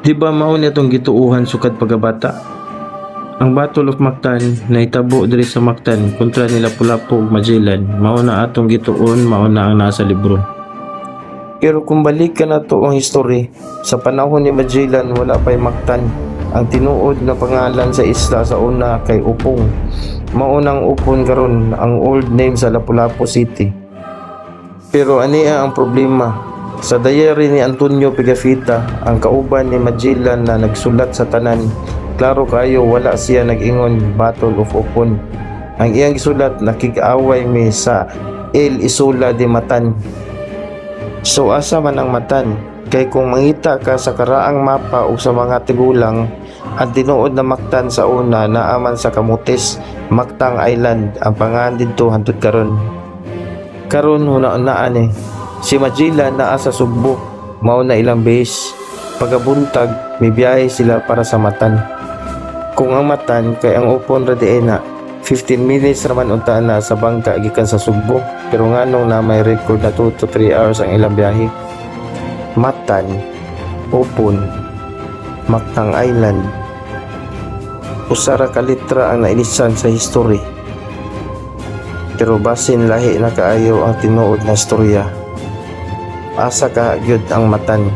Di ba mao ni atong gituuhan sukad pagabata? Ang Battle of Mactan na itabo diri sa Mactan kontra ni Lapu-Lapu ug Magellan mao na atong gituon, mao na ang nasa libro. Pero kung balikan nato ang history, sa panahon ni Magellan wala pay Mactan. Ang tinuod na pangalan sa isla sa una kay Upong. Mao nang Upon karon ang old name sa Lapu-Lapu City. Pero ania ang problema. Sa diary ni Antonio Pigafetta, ang kauban ni Magellan na nagsulat sa tanan, klaro kayo wala siya nag-ingon Battle of Upon. Ang iyang gisulat nakig-away mi sa El Isola de Matan. So asa man ang Matan? Kay kung mangita ka sa karaang mapa o sa mga tigulang, ang tinuod na Mactan sa una naaman sa Camotes, Mactang Island ang pangalan didto hangtod karon. Karon hunaan eh. Si Magellan naa sa Sugbo, mao na ilang base. Pagabuntag, may biyahe sila para sa Matan. Kung ang Matan kay ang Upon ra diay na 15 minutes raman unta na sa bangka gikan sa Sugbo, pero nganong na may record na 2 to 3 hours ang ilang biyahe. Matan, Upon, Mactang Island. Usara ka litra ang nainisan sa history. Pero basin lahi na kaayo ang tinuod na istorya. Asa ka gyud ang Matan.